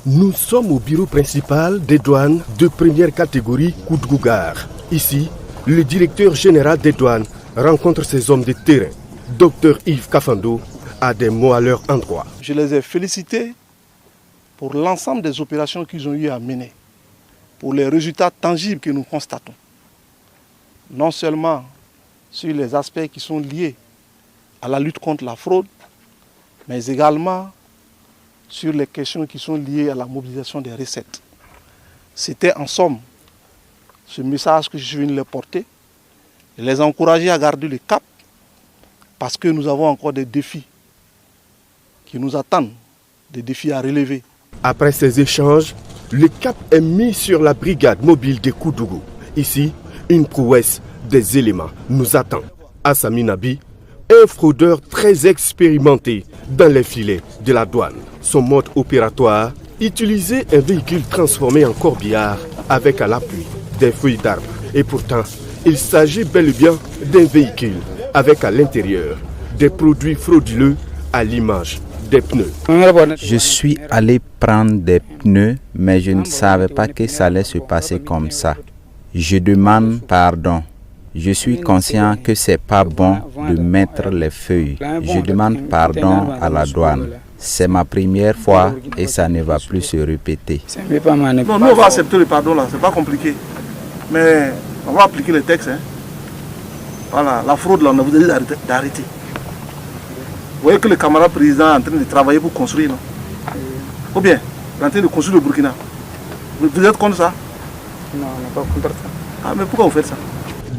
Nous sommes au bureau principal des douanes de première catégorie Koudgougar. Ici, le directeur général des douanes rencontre ses hommes de terrain. Dr Yves Kafando a des mots à leur endroit. Je les ai félicités pour l'ensemble des opérations qu'ils ont eu à mener, pour les résultats tangibles que nous constatons. Non seulement sur les aspects qui sont liés à la lutte contre la fraude, mais également sur les questions qui sont liées à la mobilisation des recettes. C'était en somme ce message que je suis venu leur porter, et les encourager à garder le cap, parce que nous avons encore des défis qui nous attendent, des défis à relever. Après ces échanges, le cap est mis sur la brigade mobile de Koudougou. Ici, une prouesse des éléments nous attend. Assami Nabi, un fraudeur très expérimenté dans les filets de la douane. Son mode opératoire, utiliser un véhicule transformé en corbillard avec à l'appui des feuilles d'arbre. Et pourtant, il s'agit bel et bien d'un véhicule avec à l'intérieur des produits frauduleux à l'image des pneus. Je suis allé prendre des pneus, mais je ne savais pas que ça allait se passer comme ça. Je demande pardon. Je suis conscient que c'est pas bon de mettre les feuilles. Je demande pardon à la douane. C'est ma première fois et ça ne va plus se répéter. Non, nous on va accepter le pardon là, c'est pas compliqué. Mais on va appliquer les textes. Voilà, la fraude là, on a vous dit d'arrêter. Vous voyez que le camarade président est en train de travailler pour construire, non? Ou bien, il est en train de construire le Burkina. Vous êtes contre ça? Non, on n'est pas contre ça. Ah, mais pourquoi vous faites ça?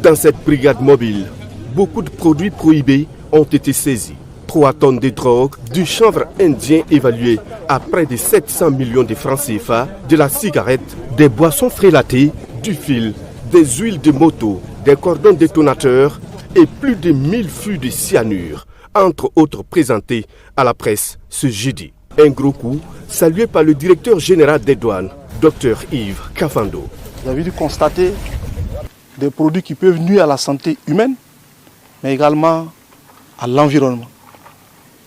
Dans cette brigade mobile, beaucoup de produits prohibés ont été saisis. 3 tonnes de drogue, du chanvre indien évalué à près de 700 millions de francs CFA, de la cigarette, des boissons frélatées, du fil, des huiles de moto, des cordons détonateurs et plus de 1000 fûts de cyanure, entre autres présentés à la presse ce jeudi. Un gros coup salué par le directeur général des douanes, Dr Yves Kafando. Vous avez dû constater des produits qui peuvent nuire à la santé humaine, mais également à l'environnement,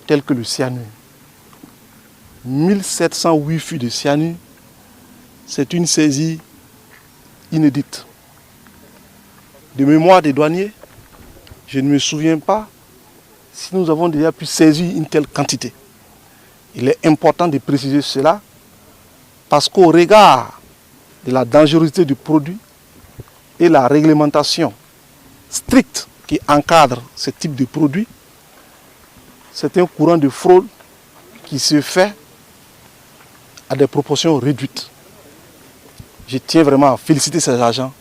tels que le cyanure. 1708 fûts de cyanure, c'est une saisie inédite. De mémoire des douaniers, je ne me souviens pas si nous avons déjà pu saisir une telle quantité. Il est important de préciser cela parce qu'au regard de la dangerosité du produit et la réglementation stricte qui encadre ce type de produit, c'est un courant de fraude qui se fait à des proportions réduites. Je tiens vraiment à féliciter ces agents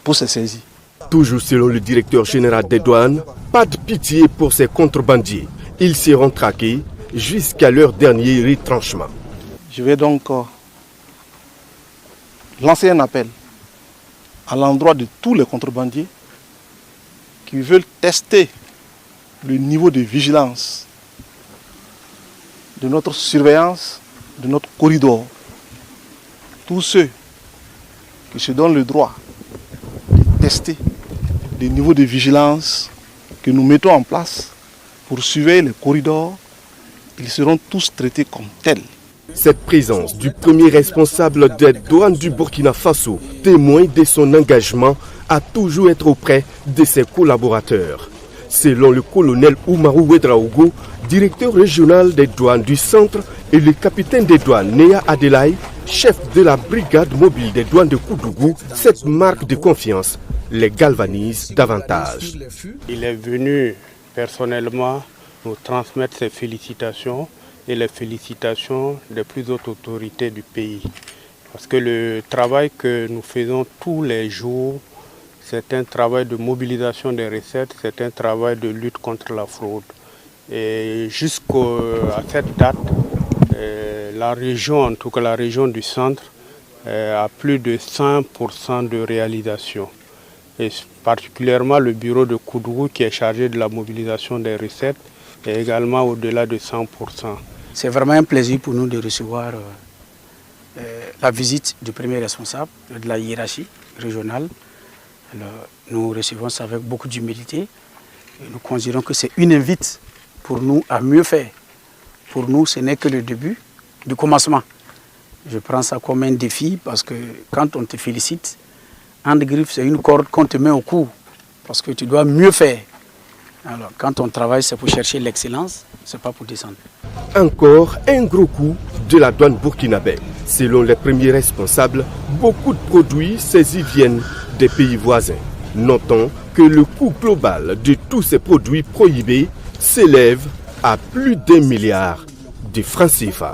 pour ces saisies. Toujours selon le directeur général des douanes, pas de pitié pour ces contrebandiers. Ils seront traqués jusqu'à leur dernier retranchement. Je vais donc lancer un appel à l'endroit de tous les contrebandiers qui veulent tester le niveau de vigilance de notre surveillance, de notre corridor. Tous ceux qui se donnent le droit de tester le niveau de vigilance que nous mettons en place pour surveiller les corridors, ils seront tous traités comme tels. Cette présence du premier responsable des douanes du Burkina Faso témoigne de son engagement à toujours être auprès de ses collaborateurs. Selon le colonel Oumarou Ouedraogo, directeur régional des douanes du centre, et le capitaine des douanes Néa Adelaï, chef de la brigade mobile des douanes de Koudougou, cette marque de confiance les galvanise davantage. Il est venu personnellement nous transmettre ses félicitations et les félicitations des plus hautes autorités du pays. Parce que le travail que nous faisons tous les jours, c'est un travail de mobilisation des recettes, c'est un travail de lutte contre la fraude. Et jusqu'à cette date, la région, en tout cas la région du centre, a plus de 100% de réalisation. Et particulièrement le bureau de Koudougou qui est chargé de la mobilisation des recettes est également au-delà de 100%. C'est vraiment un plaisir pour nous de recevoir la visite du premier responsable de la hiérarchie régionale. Alors, nous recevons ça avec beaucoup d'humilité. Nous considérons que c'est une invite pour nous à mieux faire. Pour nous, ce n'est que le début du commencement. Je prends ça comme un défi parce que quand on te félicite, Hand Grip, c'est une corde qu'on te met au cou parce que tu dois mieux faire. Alors, quand on travaille, c'est pour chercher l'excellence, c'est pas pour descendre. Encore un gros coup de la douane burkinabé. Selon les premiers responsables, beaucoup de produits saisis viennent des pays voisins. Notons que le coût global de tous ces produits prohibés s'élève à plus d'1 milliard de francs CFA.